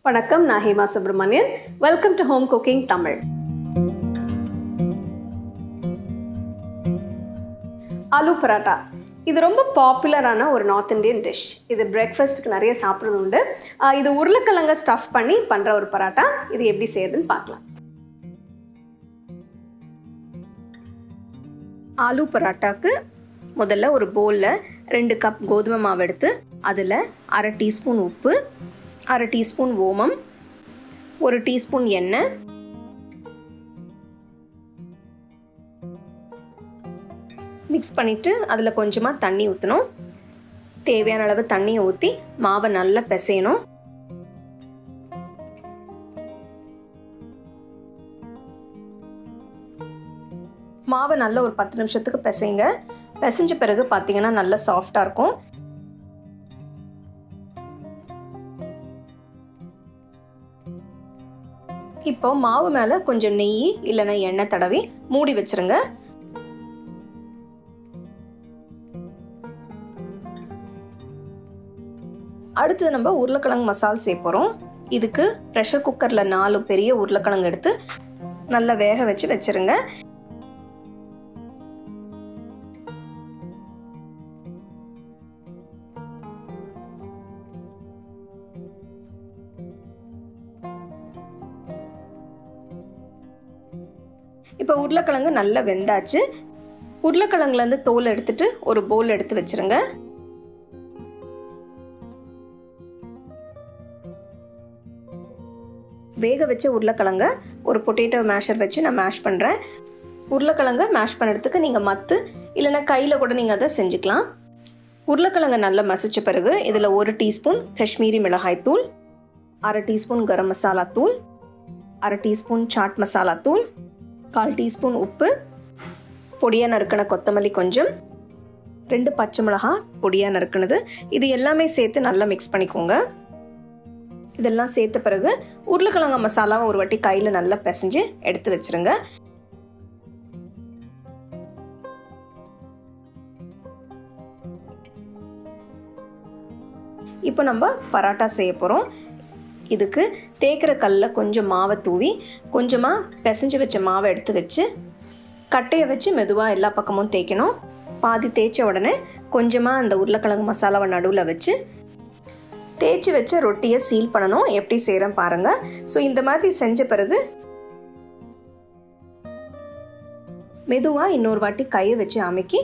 வணக்கம், நான் Hema Subramanian. Welcome to home cooking Tamil. Aloo parotta இது ரொம்ப பாப்புலரான ஒரு நார்த் இந்தியன் டிஷ். இது பிரேக்ஃபாஸ்ட்டுக்கு நிறைய சாப்பிட்றது உண்டு. இது உருளைக்கிழங்க ஸ்டஃப் பண்ணி பண்ணுற ஒரு பராட்டா. இது எப்படி செய்யுதுன்னு பார்க்கலாம். ஆலூ பராட்டாக்கு முதல்ல ஒரு பவுலில் 2 கப் கோதுமை மாவு எடுத்து அதில் 1/2 டீஸ்பூன் உப்பு, 1/2 டீஸ்பூன் ஓமம், 1 டீஸ்பூன் எண்ணெய், மிக்ஸ் பண்ணிவிட்டு அதில் கொஞ்சமாக தண்ணி ஊற்றணும். தேவையான அளவு தண்ணியை ஊற்றி மாவை நல்லா பிசையணும். மாவை நல்லா ஒரு 10 நிமிஷத்துக்கு பிசைங்க. பிசைஞ்ச பிறகு பார்த்தீங்கன்னா நல்லா சாஃப்டாக இருக்கும். இப்போ மாவு மேலே கொஞ்சம் நெய் இல்லைன்னா எண்ணெய் தடவி மூடி வச்சிருங்க. அடுத்து நம்ம உருளைக்கிழங்கு மசால் சேர்ப்போம். இதுக்கு ப்ரெஷர் குக்கரில் 4 பெரிய உருளைக்கிழங்கு எடுத்து நல்லா வேக வச்சிருங்க. இப்போ உருளைக்கிழங்கு நல்லா வெந்தாச்சு. உருளைக்கிழங்குலேருந்து தோல் எடுத்துட்டு ஒரு பவுல் எடுத்து வச்சிருங்க. வேக வச்ச உருளைக்கிழங்க ஒரு பொட்டேட்டோ மேஷர் வச்சு நான் மேஷ் பண்ணுறேன். உருளைக்கிழங்க மேஷ் பண்ணுறதுக்கு நீங்கள் மத்து இல்லைன்னா கையில் கூட நீங்கள் அதை செஞ்சுக்கலாம். உருளைக்கிழங்க நல்லா மசிச்ச பிறகு இதில் 1 டீஸ்பூன் காஷ்மீரி மிளகாய் தூள், 1/2 டீஸ்பூன் கரம் மசாலா தூள், 1/2 டீஸ்பூன் சாட் மசாலா தூள், 1/4 டீஸ்பூன் உப்பு, பொடியாக நறுக்கின கொத்தமல்லி கொஞ்சம், 2 பச்சை மிளகாய் பொடியாக நறுக்கினது, இது எல்லாமே சேர்த்து நல்லா மிக்ஸ் பண்ணிக்கோங்க. இதெல்லாம் சேர்த்த பிறகு உருளைக்கிழங்கு மசாலாவை ஒரு வாட்டி கையில் நல்லா பிசைஞ்சு எடுத்து வச்சிருங்க. இப்போ நம்ம பராட்டா செய்ய போகிறோம். இதுக்கு தேய்க்கிற கல்லில் கொஞ்சம் மாவை தூவி கொஞ்சமாக பிசைஞ்சு வச்ச மாவை எடுத்து வச்சு கட்டையை வச்சு மெதுவாக எல்லா பக்கமும் தேய்க்கணும். பாதி தேய்ச்ச உடனே கொஞ்சமாக அந்த உருளைக்கிழங்கு மசாலாவை நடுவில் வச்சு தேய்ச்சி வச்ச ரொட்டியை சீல் பண்ணணும். எப்படி செய்கிறேன் பாருங்கள். ஸோ இந்த மாதிரி செஞ்ச பிறகு மெதுவாக இன்னொரு வாட்டி கையை வச்சு அமுக்கி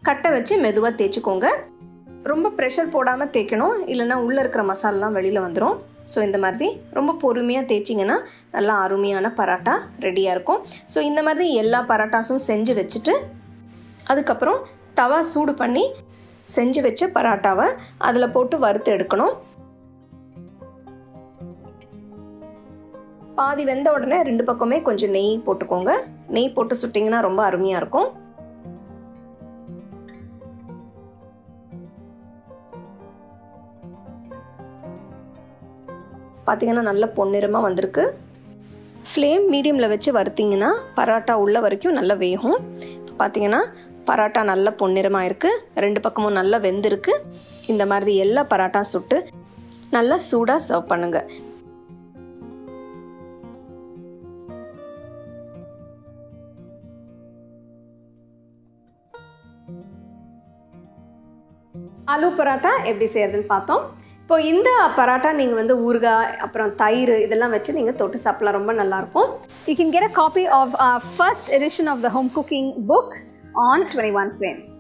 கட்டை வச்சு மெதுவாக தேய்ச்சிக்கோங்க. ரொம்ப ப்ரெஷர் போடாமல் தேய்க்கணும், இல்லைன்னா உள்ளே இருக்கிற மசாலாலாம் வெளியில் வந்துடும். ஸோ இந்த மாதிரி ரொம்ப பொறுமையாக தேய்ச்சிங்கன்னா நல்லா அருமையான பராட்டா ரெடியாக இருக்கும். ஸோ இந்த மாதிரி எல்லா பராட்டாஸும் செஞ்சு வச்சுட்டு அதுக்கப்புறம் தவா சூடு பண்ணி செஞ்சு வச்ச பராட்டாவை அதில் போட்டு வறுத்து எடுக்கணும். பாதி வெந்த உடனே 2 பக்கமே கொஞ்சம் நெய் போட்டுக்கோங்க. நெய் போட்டு சுட்டிங்கன்னா ரொம்ப அருமையாக இருக்கும். பார்த்தீங்கன்னா நல்ல பொன்னிறமாக வந்திருக்கு. ஃப்ளேம் மீடியமில் வச்சு வறுத்திங்கன்னா பராட்டா உள்ள வரைக்கும் நல்லா வேகும். பார்த்தீங்கன்னா பராட்டா நல்ல பொன்னிறமாக இருக்குது. 2 பக்கமும் நல்லா வெந்திருக்கு. இந்த மாதிரி எல்லா பராட்டா சுட்டு நல்லா சூடாக சர்வ் பண்ணுங்க. ஆலூ பராட்டா எப்படி செய்யறதுன்னு பார்த்தோம். இப்போ இந்த பராட்டா நீங்கள் ஊறுகாய் அப்புறம் தயிர் இதெல்லாம் வச்சு நீங்கள் தொட்டு சாப்பிடலாம். ரொம்ப நல்லாயிருக்கும். You can get a copy of our first edition of the home cooking book on 21 frames.